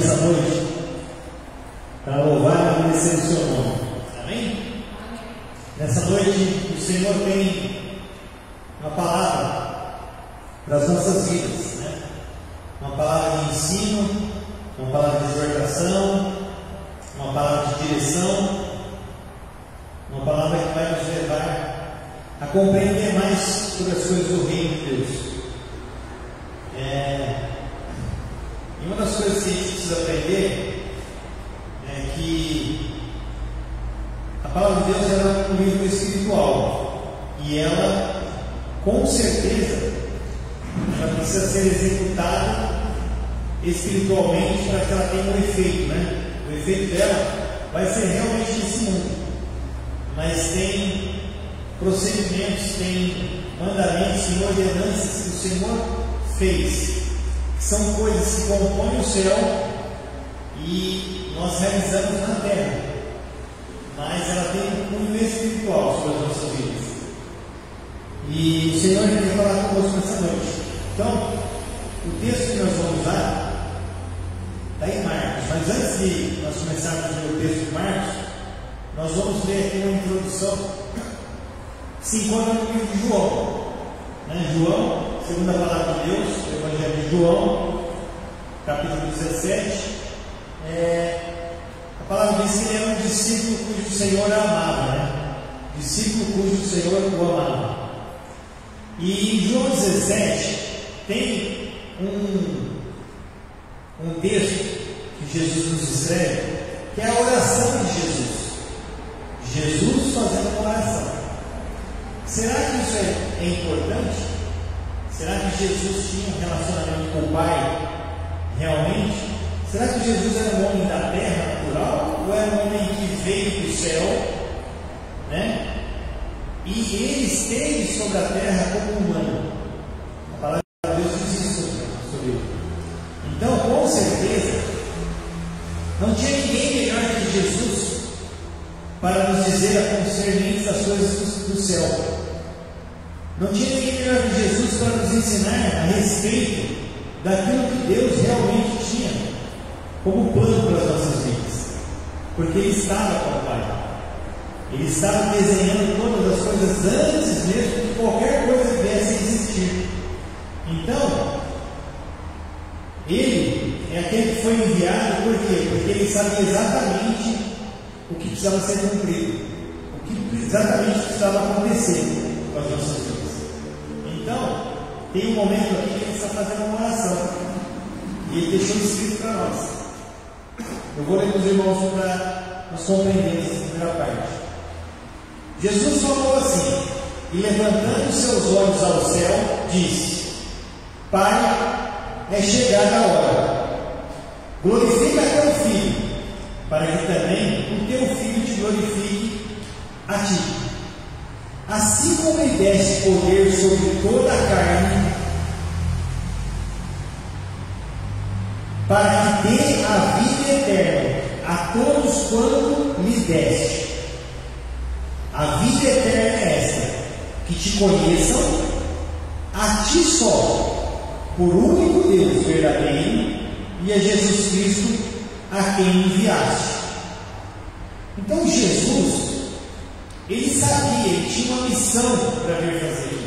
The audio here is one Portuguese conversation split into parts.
nessa noite para louvar e agradecer o seu nome. Amém? Nessa noite o Senhor tem uma palavra para as nossas vidas, né? Uma palavra de ensino, uma palavra de exortação, uma palavra de direção, uma palavra que vai nos levar a compreender mais sobre as coisas do reino de Deus. E uma das coisas que a gente precisa aprender é que a palavra de Deus é um livro espiritual e ela, com certeza, ela precisa ser executada espiritualmente para que ela tenha um efeito, né? O efeito dela vai ser realmente nesse mundo, mas tem procedimentos, tem mandamentos, tem ordenanças que o Senhor fez, que são coisas que compõem o céu e nós realizamos na terra, mas ela tem um cunho espiritual sobre as nossas vidas. E o Senhor quer falar conosco nessa noite. Então, o texto que nós vamos usar está em Marcos, mas antes de nós começarmos a ler o texto de Marcos, nós vamos ler aqui uma introdução que se encontra no livro de João, né? João, segundo a palavra de Deus, o Evangelho de João, capítulo 17. A palavra diz que ele era um discípulo cujo o Senhor amava, né? Discípulo cujo o Senhor o amava. E em João 17 tem um texto que Jesus nos escreve, que é a oração de Jesus. Jesus fazendo uma oração. Será que isso é importante? Será que Jesus tinha um relacionamento com o Pai realmente? Será que Jesus era um homem da terra natural? Ou era um homem que veio do céu, né? E ele esteve sobre a terra como humano? A palavra de Deus diz isso sobre ele. Então, com certeza, não tinha ninguém melhor que Jesus para nos dizer a concernentes das coisas do céu. Não tinha ninguém melhor que Jesus para nos ensinar a respeito daquilo que Deus realmente tinha como plano para as nossas vidas, porque Ele estava com o Pai. Ele estava desenhando todas as coisas antes mesmo que qualquer coisa viesse a existir. Então, Ele é aquele que foi enviado, por quê? Porque Ele sabia exatamente o que precisava ser cumprido, o que exatamente precisava acontecer com as nossas vidas. Então, tem um momento aqui que Ele está fazendo uma oração, e Ele deixou escrito para nós. Eu vou ler para os irmãos para nós compreendermos essa primeira parte. Jesus falou assim, e levantando seus olhos ao céu, disse: Pai, é chegada a hora, glorifica teu Filho, para que também o teu Filho te glorifique a ti. Assim como Ele deste poder sobre toda a carne, para que dê a vida eterna a todos quanto lhe deste. A vida eterna é esta, que te conheçam a ti só, por único Deus verdadeiro, e a Jesus Cristo, a quem enviaste. Então Jesus, Ele sabia, Ele tinha uma missão para vir fazer.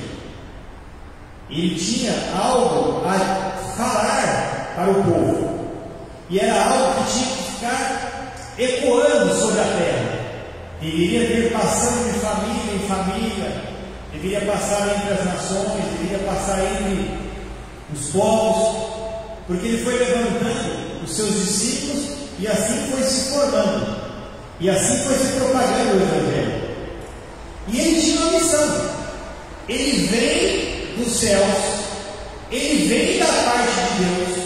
Ele tinha algo a falar para o povo, e era algo que tinha que ficar ecoando sobre a terra. Deveria vir passando de família em família, deveria passar entre as nações, deveria passar entre os povos, porque Ele foi levantando os seus discípulos e assim foi se formando, e assim foi se propagando o Evangelho. E Ele tinha uma missão. Ele vem dos céus, Ele vem da parte de Deus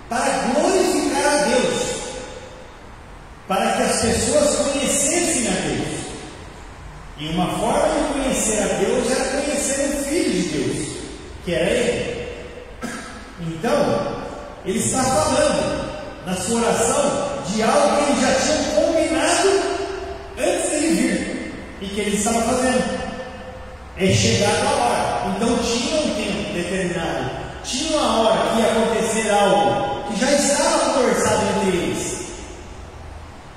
para glorificar a Deus, para que as pessoas conhecessem a Deus. E uma forma de conhecer a Deus era conhecer o Filho de Deus, que era Ele. Então, Ele está falando na sua oração de algo que Ele já tinha combinado antes de Ele vir, e que Ele estava fazendo. É chegada a hora. Então tinha um tempo determinado, tinha uma hora que ia acontecer algo que já estava conversado entre eles.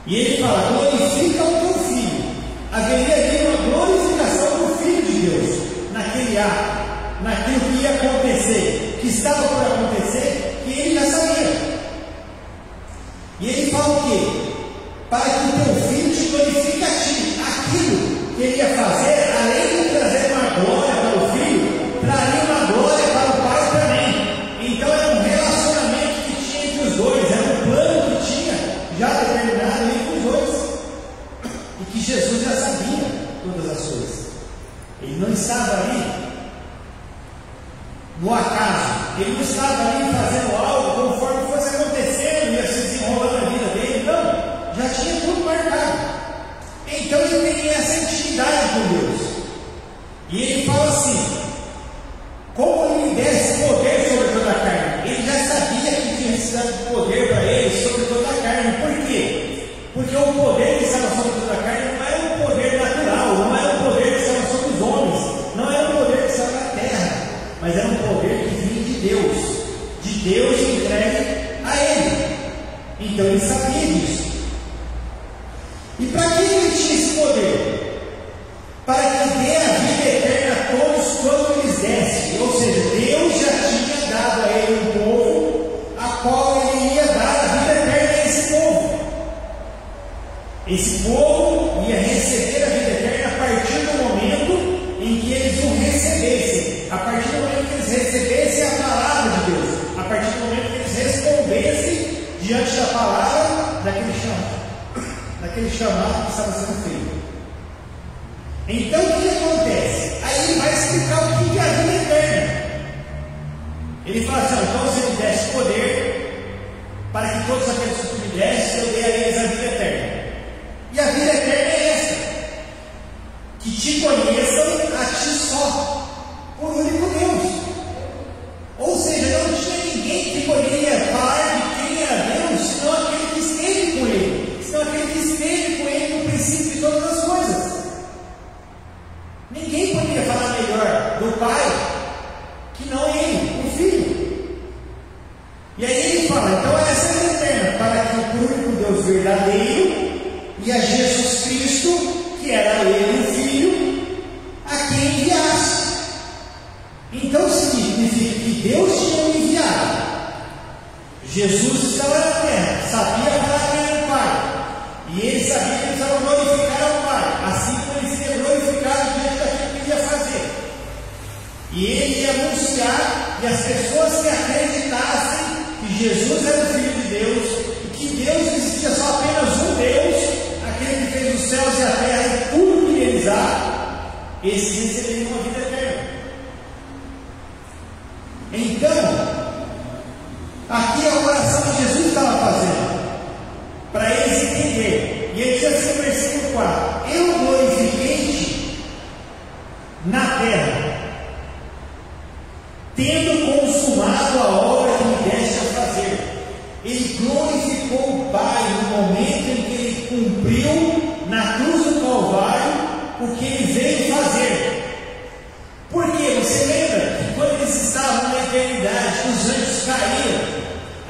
E ele fala: glorifica o teu filho. Haveria ali uma glorificação do Filho de Deus, naquele ato, naquilo que ia acontecer, que estava por acontecer, que ele já sabia. E ele fala o quê? Para que o teu filho te glorifique a ti. Aquilo que ele ia fazer, além de trazer uma glória para o filho, traria uma glória para o pai também. Então era um relacionamento que tinha entre os dois, era um plano que tinha já determinado entre os dois. E que Jesus já sabia todas as coisas. Ele não estava ali no acaso, ele não estava ali fazendo algo conforme fosse acontecendo, ia se desenrolando a vida dele, não, já tinha tudo marcado. Então ele tem essa intimidade com Deus, e ele fala assim: como ele me desse poder sobre toda a carne. Ele já sabia que tinha sido poder para ele sobre toda a carne. Por quê? Porque o poder que estava sobre toda a carne não era um poder natural, não era um poder que estava sobre os homens, não era um poder que estava na terra, mas era um poder que vinha de Deus entregue a ele. Então ele sabia disso. E para que ele tinha esse poder? Para que dê a vida eterna a todos quando lhes desse. Ou seja, Deus já tinha dado a ele um povo, a qual ele ia dar a vida eterna a esse povo. Esse povo ia receber a vida eterna a partir do momento em que eles o recebessem, a partir do momento que eles recebessem a palavra de Deus, a partir do momento que eles respondessem diante da palavra daquele chamado que estava sendo feito. Então o que acontece? Aí ele vai explicar o que é a vida eterna. Ele fala assim: então se ele desse poder, para que todos aqueles que tu me desse, eu dei a eles a vida eterna. E a vida eterna é essa: que te conheçam a ti só, por único Deus. Ou seja, não tinha ninguém que poderia falar de quem era Deus, senão aquele que esteve com ele, senão aquele que esteve com ele no princípio de todas as coisas. Ninguém poderia falar melhor do Pai que não ele, o Filho. E aí ele fala: então essa é a vida eterna, para que o único Deus verdadeiro e a Jesus Cristo, que era ele o Filho, a quem enviasse. Então significa que Deus tinha enviado. Jesus estava na terra, sabia falar quem era o Pai, e ele sabia que ele precisava glorificar ao Pai, assim como ele seria glorificado diante daquilo que ele ia fazer. E ele ia anunciar, e as pessoas que acreditassem que Jesus era o Filho de Deus, e que Deus existia só apenas um Deus, aquele que fez os céus e a terra e tudo que eles há, esses receberiam uma vida eterna. Então, aqui é a oração que Jesus estava fazendo, para eles entenderem. E ele diz assim no versículo 4: eu glorifiquei-te na terra, tendo consumado a obra que me deste a fazer. Ele glorificou o Pai no momento em que ele cumpriu na cruz do Calvário o que ele veio fazer. Porque você lembra que quando eles estavam na eternidade, os anjos caíram,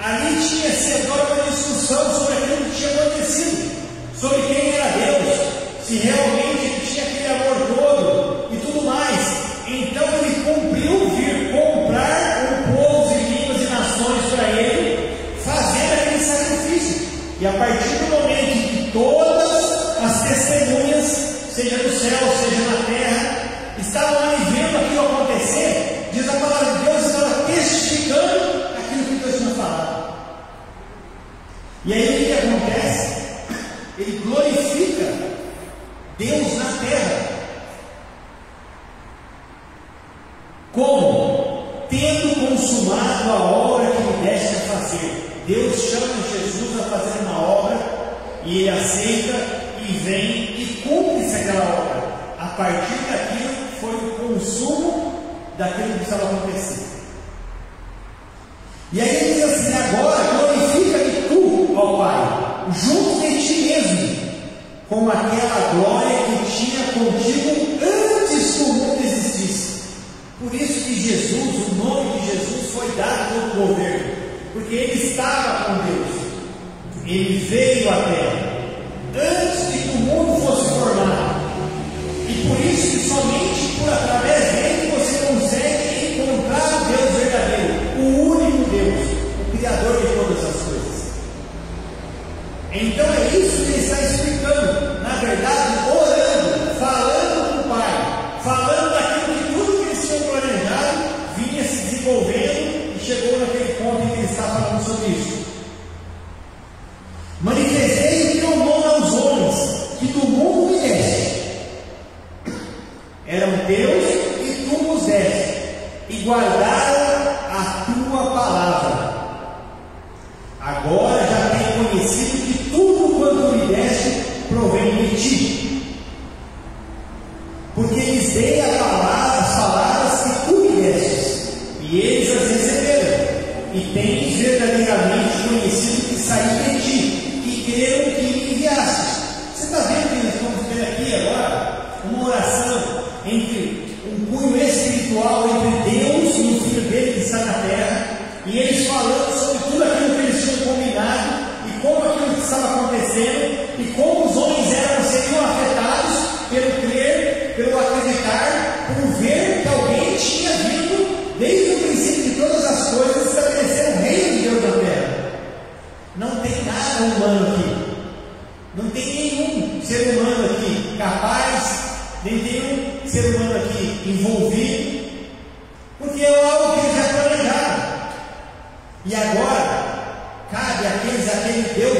ali tinha-se agora uma discussão sobre aquilo que tinha acontecido, sobre quem era Deus, se realmente ele tinha aquele amor todo e tudo mais. Então ele cumpriu vir comprar povos e línguas e nações para ele, fazendo aquele sacrifício. E a partir do momento em que todas as testemunhas, seja no céu, seja na terra, estavam ali vendo aquilo acontecer, diz a palavra de Deus, estava testificando aquilo que Deus tinha falado. E aí o que acontece? Ele glorifica Deus na terra. Como? Tendo consumado a obra que me deste a fazer. Deus chama Jesus a fazer uma obra, e ele aceita e vem e cumpre-se aquela obra. A partir daquilo foi o consumo daquilo que estava acontecendo. E aí ele diz assim: agora glorifica-me tu, ó Pai, junto de ti mesmo, com aquela glória que tinha contigo antes que o mundo existisse. Por isso que Jesus, o nome de Jesus foi dado pelo governo. porque ele estava com Deus. Ele veio à terra antes de que o mundo fosse formado. E por isso que somente por através dele você consegue encontrar o Deus verdadeiro, o único Deus, o Criador de todas as coisas. Então é isso que ele está explicando, na verdade, orando, falando com o Pai, falando daquilo que tudo que eles tinham planejado vinha se desenvolvendo e chegou naquele ponto em que ele está falando sobre isso. Manifestei o teu nome aos homens, que do mundo me deste. Eram teus e tu nos deste, e guardaram a tua palavra. Agora já tenho conhecido que tudo quanto me deste provém de ti, porque lhes dei as palavras que tu me destes, e eles as receberam, e tens verdadeiramente conhecido que saí de ti, e creram que me enviaste. Você está vendo que nós estamos vendo aqui agora uma oração entre um cunho espiritual entre Deus e o Filho dele que está na terra, e eles falando sobre tudo aquilo que eles tinham combinado, e como aquilo que estava acontecendo, e como os homens seriam afetados pelo crer, pelo acreditar, por ver que alguém tinha vindo desde o princípio de todas as coisas estabelecer o reino de Deus na terra. Não tem nada humano aqui, não tem nenhum ser humano aqui capaz, nem nenhum ser humano aqui envolvido, porque é algo que eles já planejaram. E agora, cabe àqueles a quem ele deu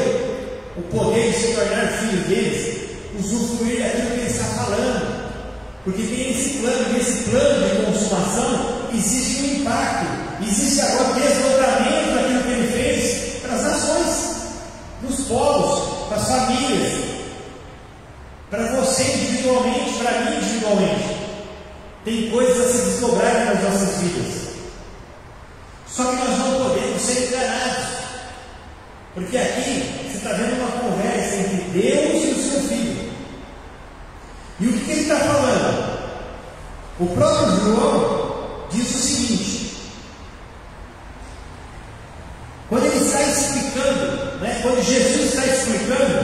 o poder de se tornar filho deles, usufruir daquilo que ele está falando, porque tem esse plano, e nesse plano de consumação existe um impacto, existe agora desdobramento daquilo que ele fez para as nações, nos povos, para as famílias, para você individualmente, para mim individualmente. Tem coisas a se desdobrarem nas nossas vidas. Só que nós não podemos ser enganados, porque aqui você está vendo uma conversa entre Deus e o seu Filho. E o que ele está falando? O próprio João diz o seguinte: quando ele está explicando, quando Jesus está explicando,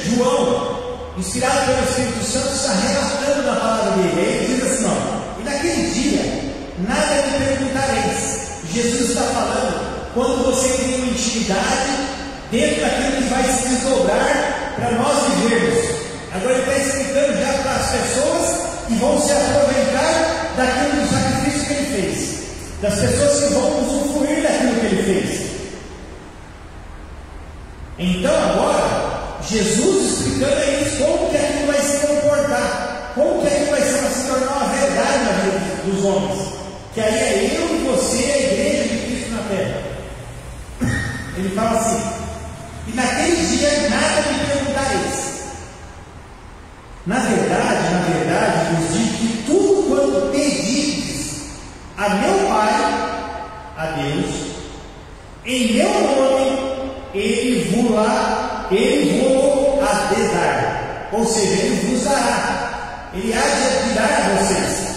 João, inspirado pelo Espírito Santo, está relatando na palavra dele. Ele diz assim: e naquele dia nada me perguntareis. Jesus está falando quando você tem uma intimidade dentro daquilo que vai se desdobrar para nós vivermos. Agora ele está explicando já para as pessoas que vão se aproveitar daquilo do sacrifício que ele fez, das pessoas que vão usufruir daquilo que ele fez. Então agora Jesus explicando isso, como que aquilo vai se comportar, como que aquilo vai se tornar uma verdade na vida dos homens, que aí é eu e você, a igreja de Cristo na terra. Ele fala assim: e naquele dia nada me perguntareis. Na verdade, vos digo que tudo quanto pedides a meu Pai, a Deus, em meu nome, Ele vos há de dar. Ou seja, Ele vos dará. Ele há de dar a vocês.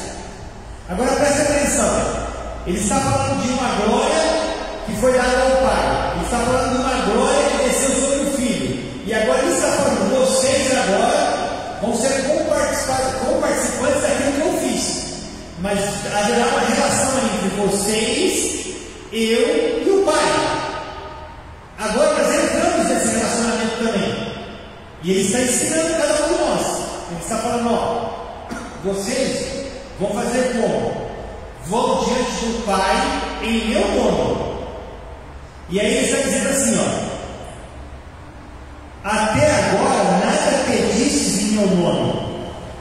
Agora preste atenção. Ele está falando de uma glória que foi dada ao Pai. Ele está falando de uma glória que desceu sobre o Filho. E agora ele está falando: vocês agora vão ser comparticipantes daquilo que eu fiz. Mas haverá uma relação entre vocês, eu e o Pai. Agora nós entramos nesse relacionamento também. E ele está ensinando cada um de nós. Ele está falando: vocês vão fazer como? Vão diante do Pai em meu nome. E aí ele está dizendo assim: até agora nada pedistes em meu nome.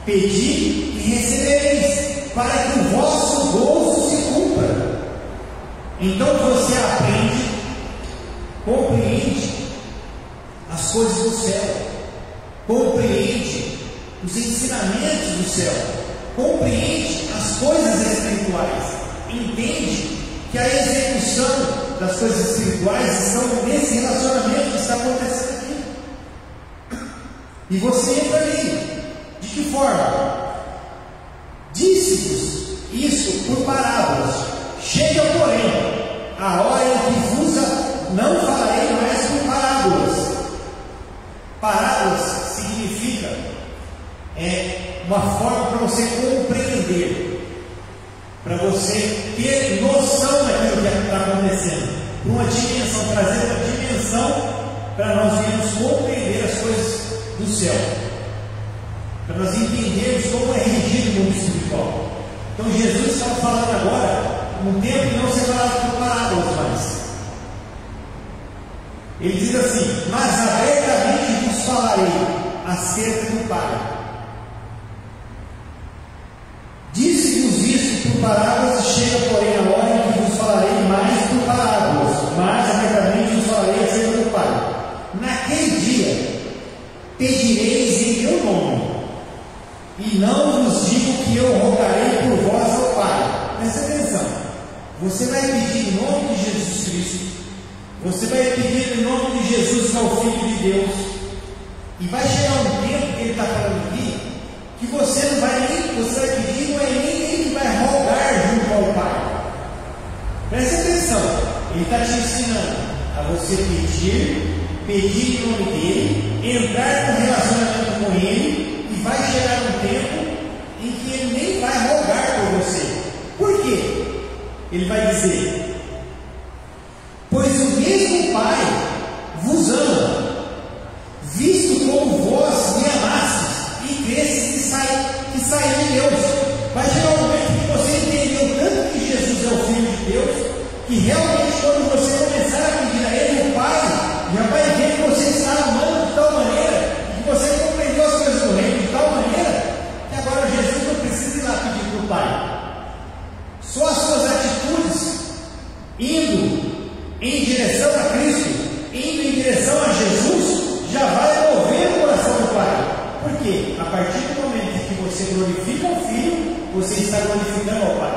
Pedi e recebereis, para que o vosso gozo se cumpra. Então você aprende, compreende as coisas do céu, compreende os ensinamentos do céu, compreende as coisas espirituais, entende que a execução das coisas espirituais estão nesse relacionamento que está acontecendo aqui. E você entra ali. De que forma? Disse-vos isso por parábolas. Chega, porém, a hora em que vos não falarei mais por parábolas. Parábolas significa uma forma para você compreender, para você ter noção daquilo que está acontecendo, uma dimensão, trazer uma dimensão para nós vermos compreender as coisas do céu, para nós entendermos como é regido o mundo espiritual. Então Jesus estava falando agora um tempo que não se falava por parábolas mais. Ele diz assim: mas abertamente vos falarei acerca do Pai. Disse-vos isto por parábolas, chega porém a hora em que vos falarei mais por parábolas, mas abertamente vos falarei acerca do Pai. Naquele dia pedireis em meu nome, e não vos digo que eu rogarei por vós ao Pai. Presta atenção, você vai pedir em nome de Jesus Cristo, você vai pedir em nome de Jesus, que é o Filho de Deus, e vai chegar um tempo que ele está falando aqui, que você não vai nem, você vai pedir, não é nem ele que vai rogar junto ao Pai. Presta atenção, ele está te ensinando a você pedir em nome dele, entrar no relacionamento com ele, e vai chegar um tempo em que ele nem vai rogar por você. Por quê? Ele vai dizer: pois o mesmo Pai vos ama, visto como vós me amastes e cresces que saiu de Deus. Vai chegar um momento que você entendeu tanto que Jesus é o Filho de Deus, que realmente quando você começar a pedir a ele, o Pai já vai ver que você está amando de tal maneira, que você compreendeu as coisas do reino de tal maneira, que agora Jesus não precisa ir lá pedir para o Pai. Só as suas atitudes, indo em direção a Cristo, indo em direção a Jesus, já vai mover o coração do Pai. Por quê? A partir do momento em que você glorifica o Filho, você está glorificando ao Pai.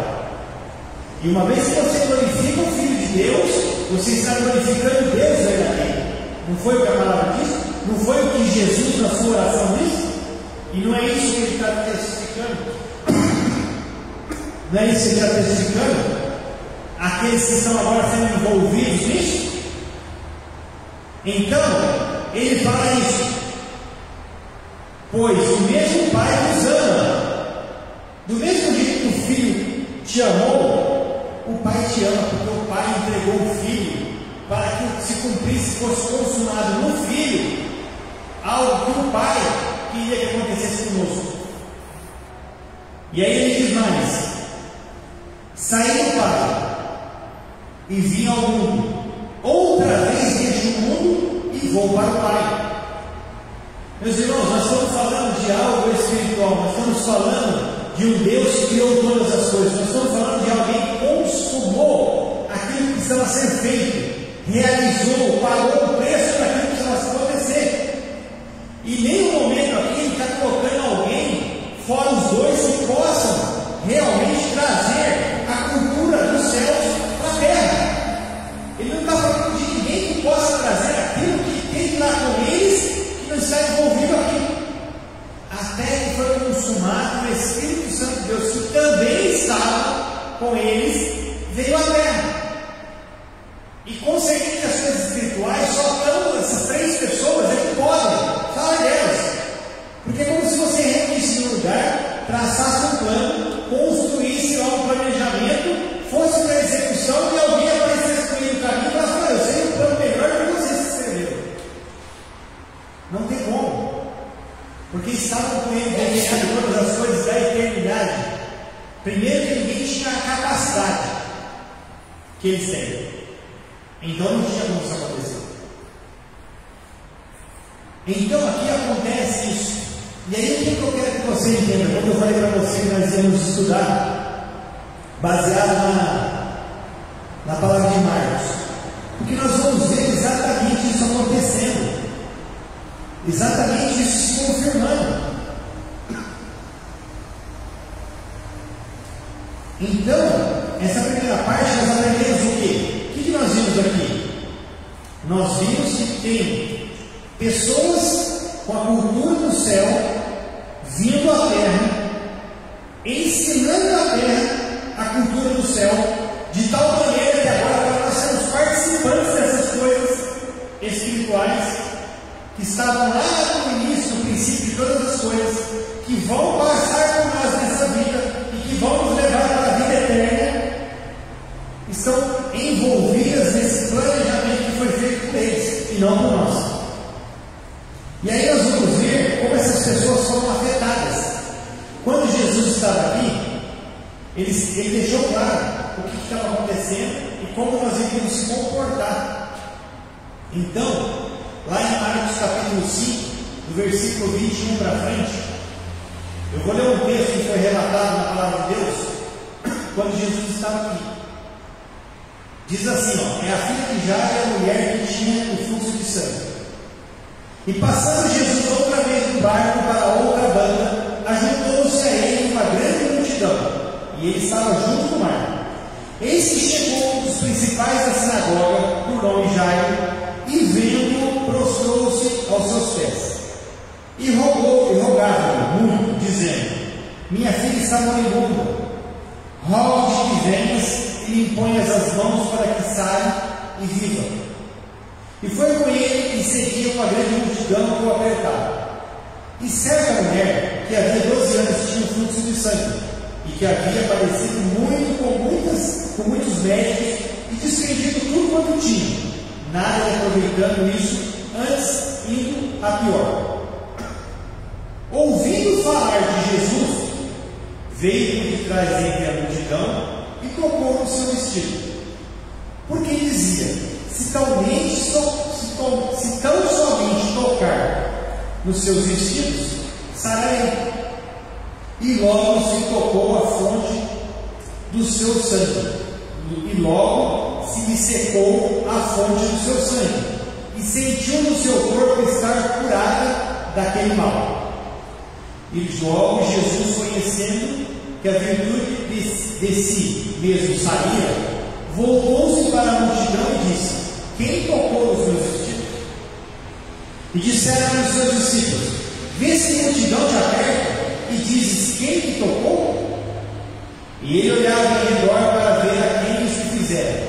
E uma vez que você glorifica o Filho de Deus, você está glorificando Deus verdadeiro. Não foi o que a palavra diz? Não foi o que Jesus na sua oração disse? E não é isso que ele está testificando? Não é isso que ele está testificando? Aqueles que estão agora sendo envolvidos nisso? Então, ele fala isso: pois o mesmo Pai vos ama. Do mesmo jeito que o Filho te amou, o Pai te ama, porque o Pai entregou o Filho para que se cumprisse, fosse consumado no Filho algo que o Pai queria que acontecesse conosco. E aí ele diz mais: saí do Pai e vim ao mundo, outra vez deixo o mundo e vou para o Pai. Meus irmãos, nós estamos falando de algo espiritual, nós estamos falando de um Deus que criou todas as coisas, nós estamos falando de alguém que consumou aquilo que precisava ser feito, realizou, pagou o preço daquilo que precisava acontecer. E em nenhum momento aqui ele está colocando alguém, fora os dois, que possam realmente trazer a cultura dos céus para a terra. Ele não está falando de ninguém que possa trazer aquilo que tem lá com eles, que não está envolvido aqui. Até que foi consumado o Espírito Santo de Deus, que também estava com eles, veio à terra. E conseguir as coisas espirituais, só estão essas três pessoas é que podem. Fala delas. Porque é como se você reunisse em um lugar, traçasse um plano, construísse lá um planejamento, fosse para a execução e alguém aparecesse com ele no caminho e falasse: olha, eu sei um plano melhor do que vocês escreveram. Não tem como. Porque estavam com ele desenhando todas as coisas da eternidade. Primeiro que ninguém tinha a capacidade que eles têm. Então não tinha como isso acontecer. Então aqui acontece isso. E aí o que eu quero que você entenda? Quando eu falei para você que nós íamos estudar baseado na palavra de Marcos, porque nós vamos ver exatamente isso acontecendo, exatamente isso se confirmando. Então, essa primeira parte nós aprendemos o quê? O que nós vimos aqui? Nós vimos que tem pessoas com a cultura do céu vindo à terra, ensinando à terra a cultura do céu, de tal maneira que agora nós somos participantes dessas coisas. coisas que vão passar por nós nessa vida e que vão nos levar para a vida eterna, estão envolvidas nesse planejamento que foi feito por eles e não por nós. E aí nós vamos ver como essas pessoas foram afetadas. Quando Jesus estava aqui, ele deixou claro o que estava acontecendo e como nós iríamos se comportar. Então, lá em Marcos capítulo 5, do versículo 21 para frente, eu vou ler um texto que foi relatado na palavra de Deus quando Jesus estava aqui. Diz assim, é a filha de Jairo e a mulher que tinha o fluxo de sangue. E passando Jesus outra vez do barco para outra banda, ajuntou-se a ele uma grande multidão, e ele estava junto do mar. Eis que chegou um dos principais da sinagoga, por nome Jairo, e vendo-o, prostrou-se aos seus pés, e rogava-lhe muito, dizendo: minha filha está moribunda, rogo-te que venhas e lhe imponhas as mãos para que saia e viva. E foi com ele e seguia uma grande multidão que o apertava. E certa mulher, que havia 12 anos, tinha um fluxo de sangue, e que havia padecido muito com muitos médicos, e despendido tudo quanto tinha, nada aproveitando isso, antes indo a pior. Ouvindo falar de Jesus, veio por detrás entre a multidão e tocou no seu vestido, porque dizia: se tão somente tocar nos seus vestidos, sararei. E logo se tocou a fonte do seu sangue, e logo se lhe secou a fonte do seu sangue, e sentiu no seu corpo estar curada daquele mal. E logo Jesus, conhecendo que a virtude de si mesmo saía, voltou-se para a multidão e disse: quem tocou os meus vestidos? E disseram aos seus discípulos: vês que a multidão te aperta e dizes: quem te tocou? E ele olhava em redor para ver a quem isso fizeram.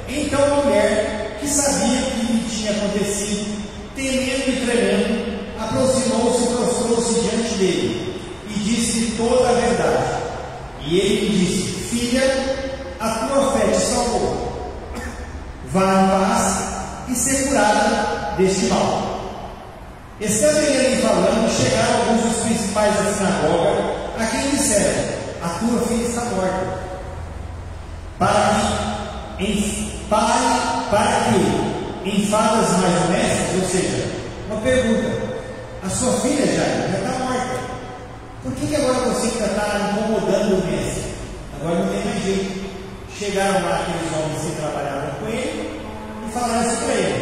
Então a mulher, que sabia o que lhe tinha acontecido, temendo e tremendo, aproximou-se e prostrou-se diante dele e disse-lhe toda a verdade. E ele lhe disse: filha, a tua fé te salvou. Vá em paz e ser curada deste mal. Estando ele falando, chegaram alguns dos principais da sinagoga, a quem disseram: a tua filha está morta. Para que enfadas mais o mestre? Ou seja, uma pergunta: a sua filha já está morta, por que agora você ainda está incomodando o mestre? Agora não tem mais jeito. Chegaram lá aqueles homens que trabalhavam com ele e falaram isso para ele.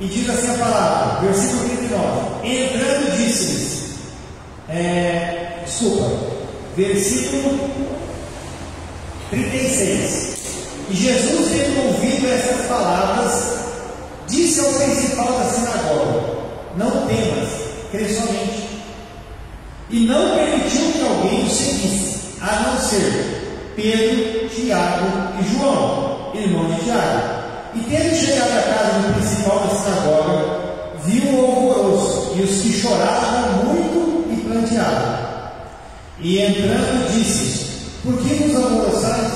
E diz assim a palavra, versículo 39: entrando disse-lhes, versículo 36: e Jesus, tendo ouvido essas palavras, disse ao principal da sinagoga: não temas, crê somente. E não permitiu que alguém o seguisse, a não ser Pedro, Tiago e João, irmão de Tiago. E tendo chegado à casa do principal da sinagoga, viu o alvoroço e os que choravam muito e planteavam. E entrando disse: por que vos alvoroçais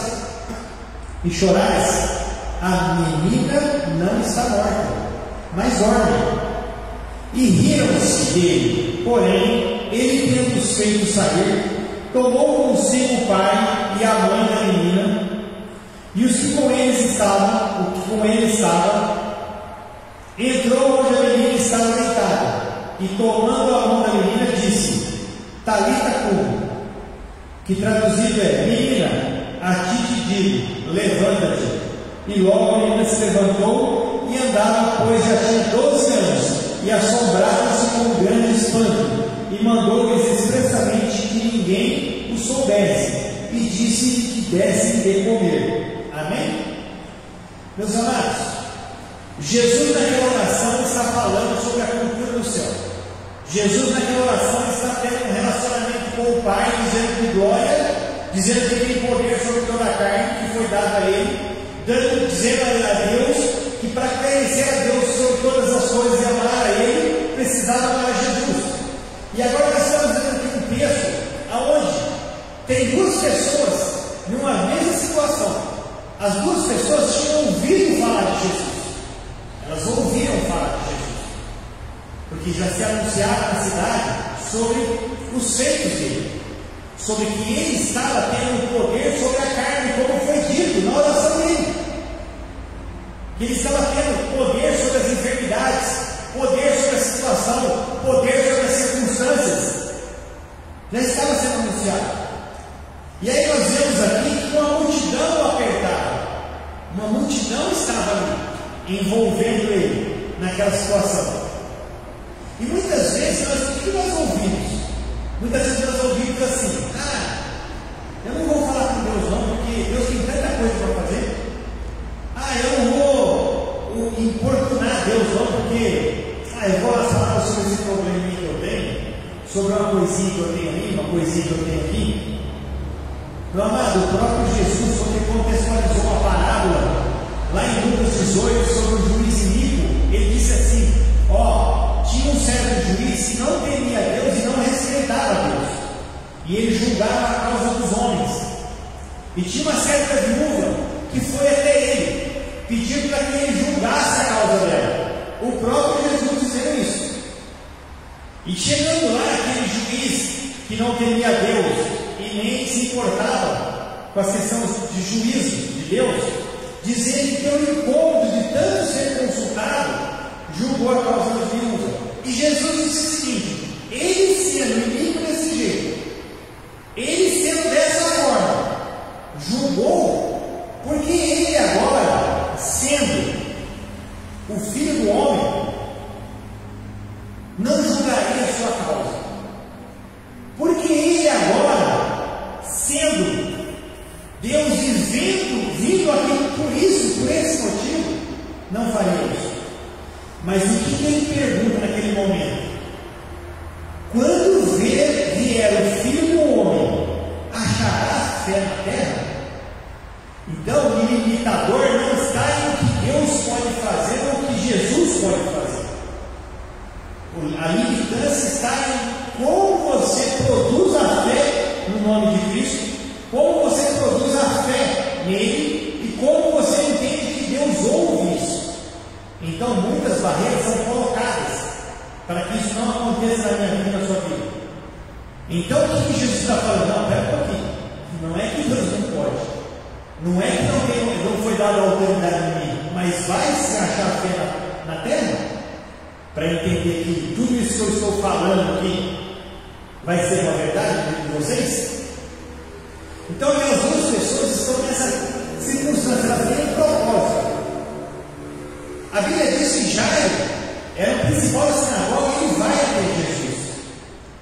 e chorais? A menina não está morta, mas dorme. E riram-se dele. Porém, ele, tendo-os feito sair, tomou consigo o pai e a mãe da menina, e os que com ele estavam, entrou onde a menina estava deitada, e tomando a mão da menina, disse: Talita cum, que traduzido é: menina, a ti te digo, levanta-te. E logo a menina se levantou e andava, pois já tinha 12 anos, e assombrava-se com um grande espanto, e mandou-lhes expressamente que ninguém o soubesse, e disse-lhe que dessem de comer. Amém? Meus amados, Jesus naquela oração está falando sobre a cultura do céu. Jesus naquela oração está tendo um relacionamento com o Pai, dizendo que glória, dizendo que tem poder sobre toda a carne que foi dada a Ele, dizendo a Deus que para conhecer a Deus sobre todas as coisas e amar a Ele, precisava para Jesus. E agora nós estamos vendo aqui um texto onde tem duas pessoas numa mesma situação. As duas pessoas tinham ouvido falar de Jesus. Elas ouviram falar de Jesus, porque já se anunciava na cidade sobre os feitos dele, sobre que ele estava tendo poder sobre a carne, como foi dito na oração dele, que ele estava tendo poder sobre as enfermidades, poder sobre a situação, poder sobre as circunstâncias. Já estava sendo anunciado. E aí nós vemos aqui que uma multidão apertada, uma multidão estava ali, envolvendo ele naquela situação. E muitas vezes o que nós ouvimos? Muitas vezes nós ouvimos assim: eu não vou falar com Deus não, porque Deus tem tanta coisa para fazer. Eu não vou importunar Deus não, porque eu vou lá falar sobre esse probleminha que eu tenho, sobre uma coisinha que eu tenho ali, uma coisinha que eu tenho aqui. Meu amado, o próprio Jesus, quando ele contextualizou uma parábola lá em Lucas 18 sobre o juiz iníquo, ele disse assim: tinha um certo juiz que não temia Deus e não respeitava Deus, e ele julgava a causa dos homens. E tinha uma certa viúva que foi até ele, pediu para que ele julgasse a causa dela. O próprio Jesus dizendo isso. E chegando lá, aquele juiz que não temia Deus e nem se importava com as questões de juízo de Deus, dizendo que pelo incômodo de tanto ser consultado, julgou a causa da viúva. E Jesus disse o seguinte: ele sendo inimigo desse jeito, ele sendo dessa forma, julgou, porque ele agora, sendo o Filho do Homem, não julgaria a sua causa, porque ele agora, sendo Deus vindo aqui por isso, por esse motivo, não faria isso. Mas o que ele pergunta naquele momento? Quando vier o Filho do Homem, achará fé na terra? Então o limitador não está em o que Deus pode fazer ou o que Jesus pode fazer. A limitância está em como você produz a fé no nome de Cristo, como você produz a fé nele e como você entende que Deus ouve isso. Então muitas barreiras são colocadas para que isso não aconteça na minha vida e na sua vida. Então o que Jesus está falando? Não, pera um pouquinho. Não é que Deus não pode, não é que não foi dada a autoridade em mim, mas vai se achar fé na terra, para entender que tudo isso que eu estou falando aqui vai ser uma verdade de vocês. Então as duas pessoas estão nessa circunstância, elas têm um propósito. A Bíblia diz que Jairo era o principal da sinagoga e ele vai até Jesus.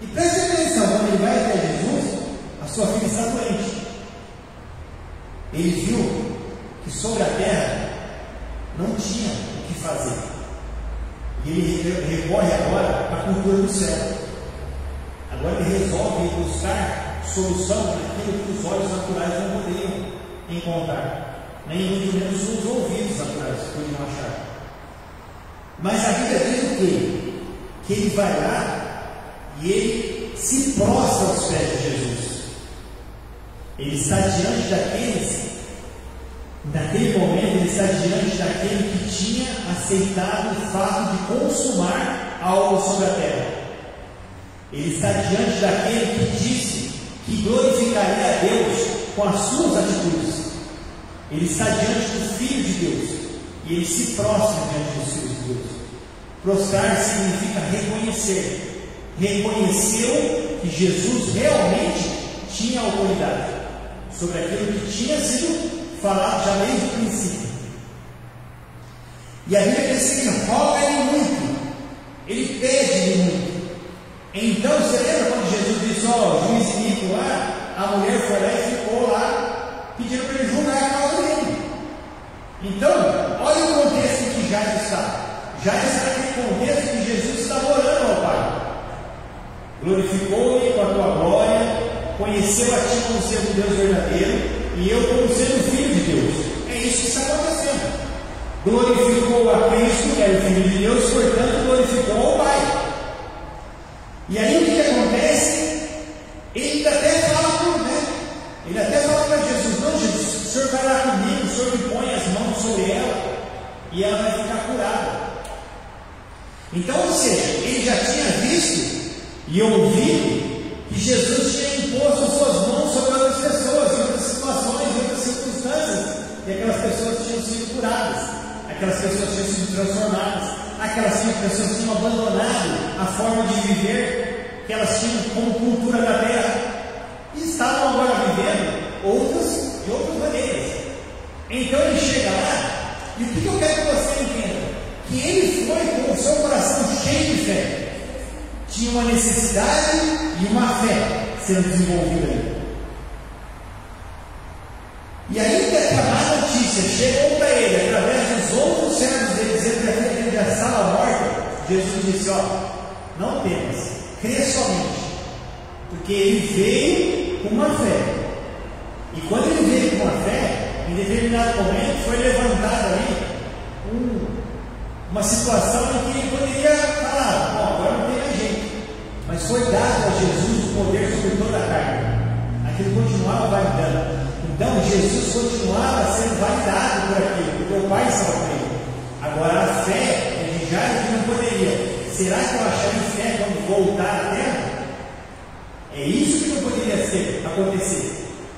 E preste atenção, quando ele vai até Jesus, a sua filha está doente. Ele viu que sobre a terra não tinha o que fazer. E ele recorre agora para a cultura do céu. Agora ele resolve buscar solução naquilo que os olhos naturais não poderiam encontrar, nem muito menos os ouvidos naturais podiam achar. Mas a Bíblia diz o quê? Que ele vai lá e ele se prostra aos pés de Jesus. Ele está diante naquele momento, ele está diante daquele que tinha aceitado o fato de consumar algo sobre a terra. Ele está diante daquele que disse que glorificaria a Deus com as suas atitudes. Ele está diante do Filho de Deus e ele se prostra diante dos filhos de Deus. Prostrar significa reconhecer. Reconheceu que Jesus realmente tinha autoridade sobre aquilo que tinha sido falado já desde o princípio. E a Bíblia diz que ele roga-lhe muito, ele pede-lhe muito. Então, você lembra quando Jesus disse: juiz iníquo lá, a mulher foi lá e ficou lá pedindo para ele julgar a causa dele. Então, olha o contexto em que Jairo está. Jairo está naquele contexto que Jesus estava orando ao Pai. Glorificou-me com a tua glória, conheceu a ti como sendo Deus verdadeiro, e eu como sendo filho de Deus. É isso que está acontecendo. Glorificou a Cristo, que era o Filho de Deus, portanto glorificou ao Pai. E aí o que acontece? Ele até fala, né? Ele até fala para Jesus: não, Jesus, o Senhor vai lá comigo, o Senhor me põe as mãos sobre ela e ela vai ficar curada. Então, ou seja, ele já tinha visto e ouvido que Jesus tinha imposto as suas mãos sobre outras pessoas, em outras situações, em outras circunstâncias, e aquelas pessoas tinham sido curadas, aquelas pessoas tinham sido transformadas, aquelas pessoas tinham abandonado a forma de viver que elas tinham como cultura da terra e estavam agora vivendo outras de outras maneiras. Então ele chega lá, e o que eu quero que você entenda? Que ele foi com o seu coração cheio de fé. Tinha uma necessidade e uma fé sendo desenvolvida ali. E ainda que a má notícia chegou para ele através dos outros servos dele, dizendo que a filha dele já estava morta, Jesus disse: ó, não temas, crê somente, porque ele veio com uma fé. E quando ele veio com uma fé, em determinado momento foi levantada ali uma situação em que ele poderia falar: bom, agora não tem mais jeito. Mas foi dado a Jesus o poder sobre toda a carne. Aquilo continuava validando. Então Jesus continuava sendo validado por aquilo, porque o Pai estava com ele. Agora a fé, ele já não poderia. Será que eu acharei fé quando voltar à terra? É isso que não poderia acontecer.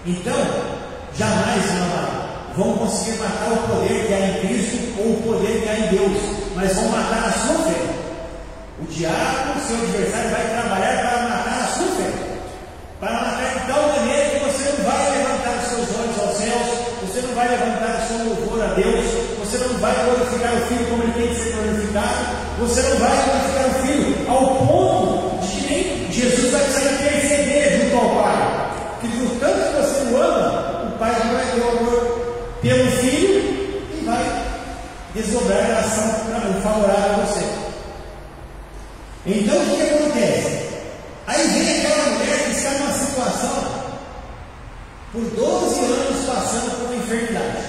Então, jamais, meu amado, vão conseguir matar o poder que há em Cristo ou o poder que há em Deus, mas vão matar a sua fé. O diabo, o seu adversário, vai trabalhar para matar a sua fé, para matar de tal maneira que você não vai levantar os seus olhos aos céus, você não vai levantar o seu louvor a Deus, você não vai glorificar o Filho como ele tem que ser glorificado, você não vai glorificar o Filho ao ponto de que nem Jesus vai precisar interceder junto ao Pai, que por tanto que você o ama, o Pai vai ter o amor pelo Filho e vai desdobrar a ação favorável a você. Então o que acontece? Aí vem aquela mulher que está numa situação por 12 anos passando por uma enfermidade,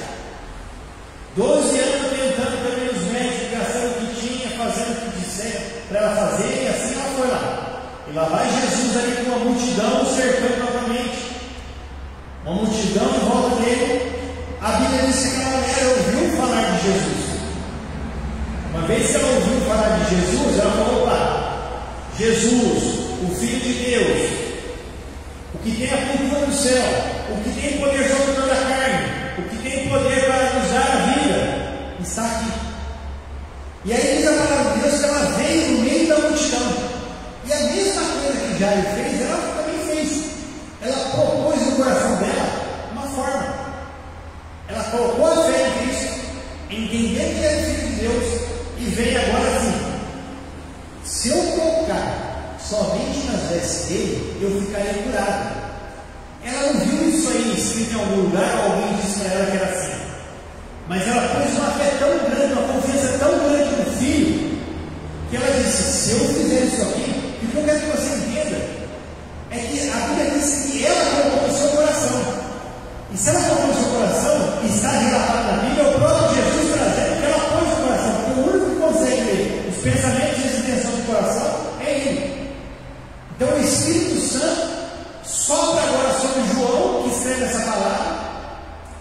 12 anos tentando também os médicos, gastando o que tinha, fazendo o que disseram para ela fazer, e assim ela foi lá. E lá vai Jesus ali com uma multidão cercando novamente, uma multidão em volta dele. A Bíblia diz que aquela mulher ouviu falar de Jesus. Uma vez que ela ouviu falar de Jesus, ela falou: opa, Jesus, o Filho de Deus, o que tem a cultura do céu, o que tem poder sobre toda a carne, o que tem poder para nos dar a vida, está aqui. E aí diz a palavra de Deus que ela veio no meio da multidão. E a mesma coisa que Jairo fez, ela também fez. Ela propôs no coração dela uma forma. Ela colocou a fé em Cristo, entendendo que era o Filho de Deus, e veio agora assim: se eu tocar somente nas vestes dele, eu ficarei curado. Ela não viu isso aí escrito em algum lugar, ou alguém disse para ela que era assim. Mas ela pôs uma fé tão grande, uma confiança tão grande no Filho, que ela disse: se eu fizer isso aqui, o que eu quero que você entenda é que a Bíblia diz que ela colocou no seu coração. E se ela colocou no seu coração, está relatado na Bíblia, é o próprio Jesus trazendo que ela pôs no coração, porque o único que consegue ler os pensamentos e as intenções do coração é Ele. Então o Espírito Santo sopra agora sobre João, que escreve essa palavra,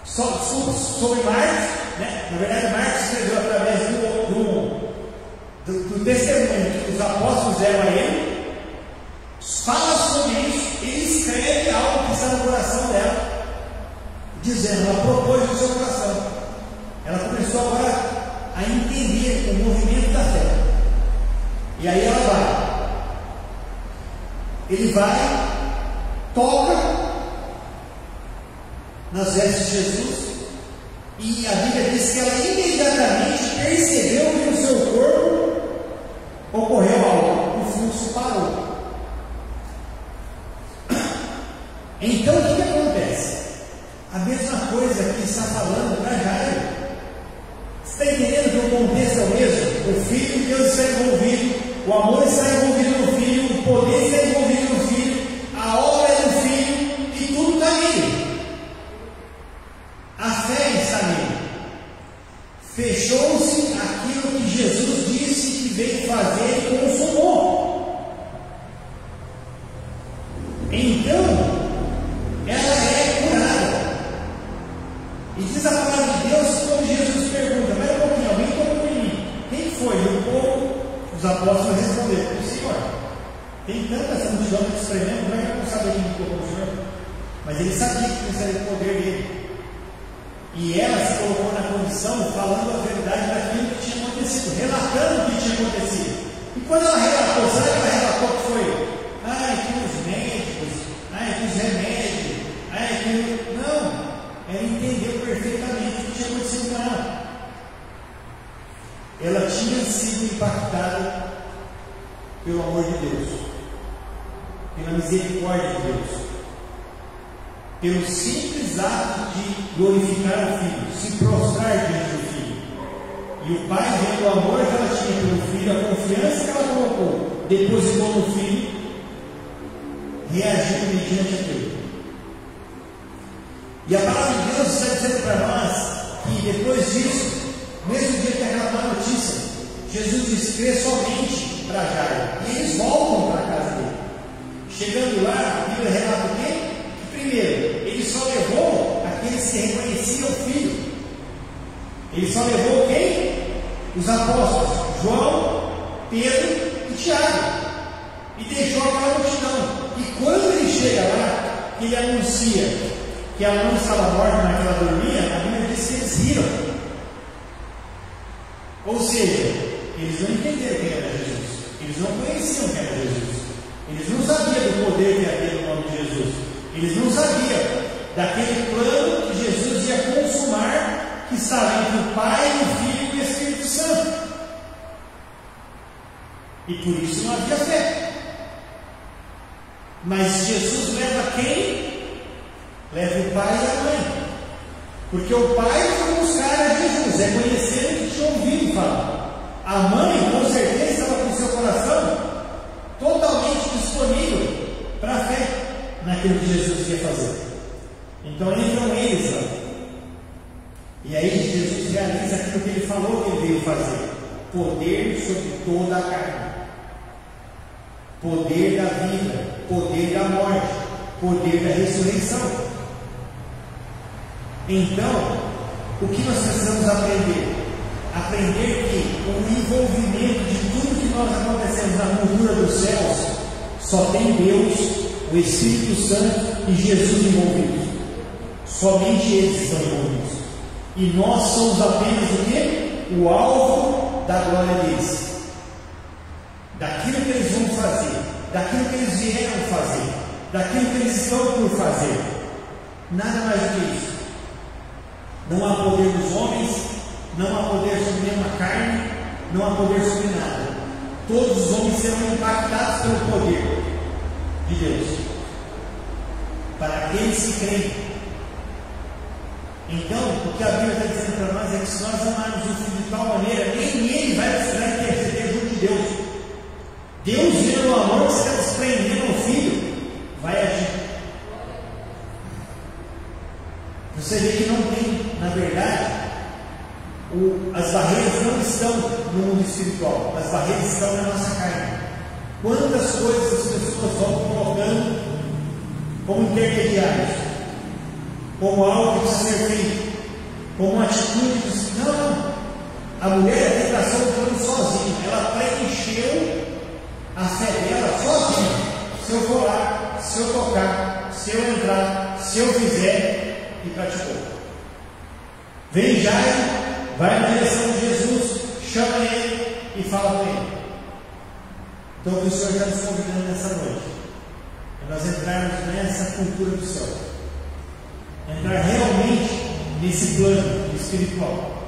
sobre Marcos, né? Na verdade Marcos escreveu através do testemunho que os apóstolos deram a ele, fala sobre isso, ele escreve algo que está no coração dela, dizendo: ela propôs no seu coração. Ela começou agora a entender o movimento da fé. E aí ela vai. Ele vai, toca nas vestes de Jesus, e a Bíblia diz que ela imediatamente percebeu que no seu corpo ocorreu algo, o fluxo parou. Então o que acontece? A mesma coisa que está falando para Jairo. Você está entendendo que o contexto é o mesmo? O Filho de Deus está envolvido, o amor está envolvido no Filho, o poder está envolvido no Filho, a obra é do Filho, e tudo está nele. A fé está nele. Fechou-se aquilo que Jesus disse que veio fazer e consumou. Tem tanta essa multidão que espremendo, não é que eu não sabia quem colocou o Senhor, mas ele sabia que precisaria do poder dele. E ela se colocou na condição, falando a verdade daquilo que tinha acontecido, relatando o que tinha acontecido. E quando ela relatou, sabe que ela relatou que foi? Que os médicos, que os remédios, que... Não, ela entendeu perfeitamente o que tinha acontecido com ela. Ela tinha sido impactada pelo amor de Deus, pela misericórdia de Deus, pelo simples ato de glorificar o Filho, se prostrar diante do Filho. E o pai, vendo o amor que ela tinha pelo Filho, a confiança que ela colocou, depositou no Filho, reagiu mediante aquilo. E a palavra de Deus está dizendo para nós que depois disso, mesmo dia que aquela má notícia, Jesus descreve somente para Jairo. E eles voltam para a casa dele. Chegando lá, a Bíblia relata o quê? Que primeiro, ele só levou aqueles que reconheciam o Filho. Ele só levou quem? Os apóstolos, João, Pedro e Tiago. E deixou aquela multidão. E quando ele chega lá, ele anuncia que a mãe estava morta naquela dormia, a Bíblia diz que eles riram. Ou seja, eles não entenderam quem era Jesus. Eles não conheciam quem era Jesus. Eles não sabiam do poder que havia no nome de Jesus. Eles não sabiam daquele plano que Jesus ia consumar, que estava entre o Pai, o Filho e o Espírito Santo. E por isso não havia fé. Mas Jesus leva quem? Leva o pai e a mãe. Porque o pai foi buscar a Jesus, é conhecer o que tinha ouvido falar. A mãe, com certeza, estava com o seu coração totalmente disponível para a fé naquilo que Jesus ia fazer. Então entram eles lá. E aí Jesus realiza aquilo que ele falou que ele veio fazer: poder sobre toda a carne, poder da vida, poder da morte, poder da ressurreição. Então, o que nós precisamos aprender? Aprender que o envolvimento de tudo que nós acontecemos na cultura dos céus só tem Deus, o Espírito Santo e Jesus envolvidos. Somente eles estão envolvidos. E nós somos apenas o quê? O alvo da glória deles. Daquilo que eles vão fazer, daquilo que eles vieram fazer, daquilo que eles estão por fazer. Nada mais do que isso. Não há poder dos homens, não há poder sobre nenhuma carne, não há poder sobre nada. Todos os homens serão impactados pelo poder de Deus, para aqueles que creem. Então, o que a Bíblia está dizendo para nós é que se nós amarmos o Filho de tal maneira, nem ele vai precisar interceder junto de Deus. Deus, vendo o amor que está desprendendo ao Filho, vai agir. Você vê que não tem, na verdade, as barreiras não estão no mundo espiritual, as barreiras estão na nossa carne. Quantas coisas as pessoas vão colocando como intermediários, como algo que precisa ser feito, como uma atitude de não, a mulher é tentação do plano sozinha, ela preencheu a fé dela sozinha. Se eu for lá, se eu tocar, se eu entrar, se eu fizer, e praticou. Vem Jairo, vai na direção de Jesus, chama ele e fala com ele. Então o Senhor está nos convidando nessa noite, para nós entrarmos nessa cultura do céu, entrar realmente nesse plano espiritual,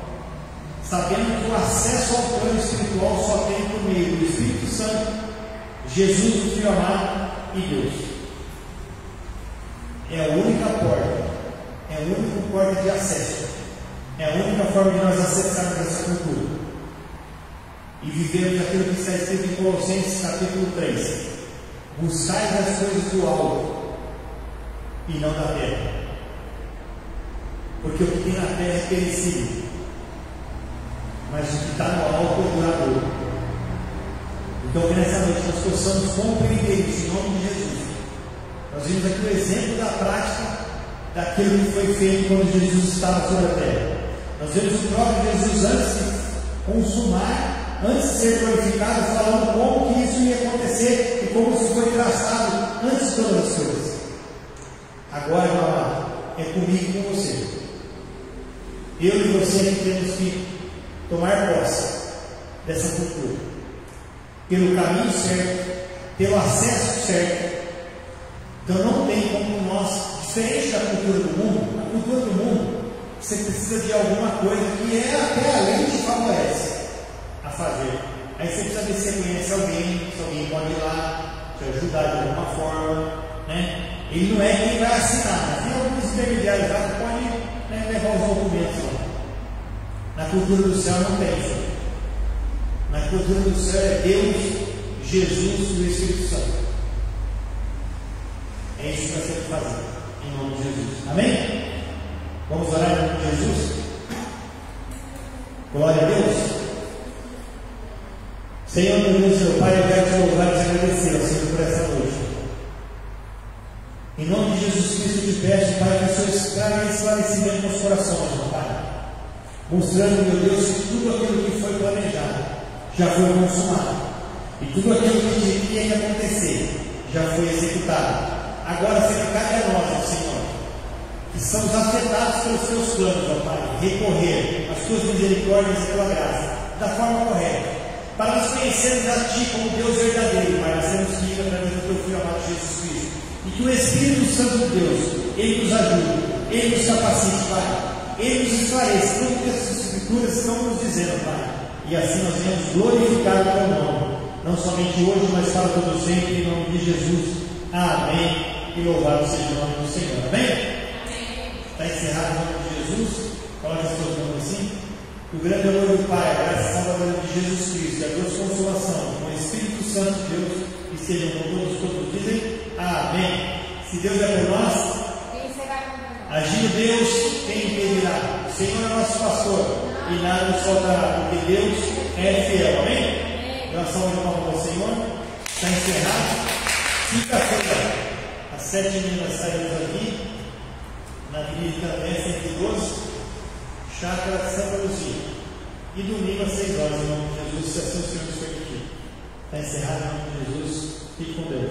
sabendo que o acesso ao plano espiritual só tem por meio do Espírito Santo, Jesus, o Filho amado, e Deus. É a única porta. É a única porta de acesso. É a única forma de nós acessarmos essa cultura e vivermos aquilo que está escrito em Colossenses capítulo 3: buscai as coisas do alto e não da terra, porque o que tem na terra é perecível, mas o que está no alto é duradouro. Então que nessa noite nós possamos compreender isso em nome de Jesus. Nós vimos aqui o exemplo da prática daquilo que foi feito quando Jesus estava sobre a terra. Nós vemos o próprio Jesus antes de consumar, antes de ser glorificado, falando como que isso ia acontecer e como isso todas as coisas. Agora, meu amado, é comigo e com você. Eu e você que temos que tomar posse dessa cultura, pelo caminho certo, pelo acesso certo. Então não tem como nós, diferente da cultura do mundo, a cultura do mundo, você precisa de alguma coisa que até a lei te favorece a fazer. Aí você precisa ver se você conhece alguém, se alguém pode ir lá, te ajudar de alguma forma, né? Ele não é quem vai assinar, mas tem alguns intermediários lá que podem levar os documentos lá. Na cultura do céu não tem isso. Na cultura do céu é Deus, Jesus e o Espírito Santo. É isso que nós temos que fazer, em nome de Jesus. Amém? Vamos orar em nome de Jesus? Glória a Deus. Senhor, meu Deus, meu Pai, eu quero te louvar e te agradecer, Senhor, por essa noite. Em nome de Jesus Cristo, eu te peço, Pai, que o Senhor traga esclarecimento nos corações, meu Pai. Mostrando, meu Deus, que tudo aquilo que foi planejado já foi consumado. E tudo aquilo que tinha que acontecer já foi executado. Agora, Senhor, cabe a nós, Senhor, que somos afetados pelos teus planos, ó Pai, recorrer às tuas misericórdias e à tua graça, da forma correta. Para nos conhecermos a Ti como Deus verdadeiro, Pai, nós temos que ir através do Teu Filho amado Jesus Cristo. E que o Espírito Santo de Deus, Ele nos ajude, Ele nos capacite, Pai. Ele nos esclareça tudo que as Escrituras estão nos dizendo, Pai. E assim nós venhamos glorificar o Teu nome, não somente hoje, mas para todo sempre, em nome de Jesus. Amém. E louvado seja o nome do Senhor. Amém? Está encerrado em nome de Jesus. Coloque as suas mãos assim. Que o grande amor do Pai, a graça salvadora de Jesus Cristo, e a Deus consolação, com o Espírito Santo de Deus, estejam com todos dizem amém. Se Deus é por nós, agindo Deus, quem impedirá? O Senhor é nosso pastor, e nada nos faltará, porque Deus é fiel. Amém? Então, salve de palmas ao Senhor. Está encerrado. Quinta-feira, às 7h nós saímos aqui, na Avenida Itambé 112, Chácara Santa Luzia. E domingo às 6 horas, em nome de Jesus, se assim o Senhor nos permitir. Está encerrado em nome de Jesus. Fique com Deus.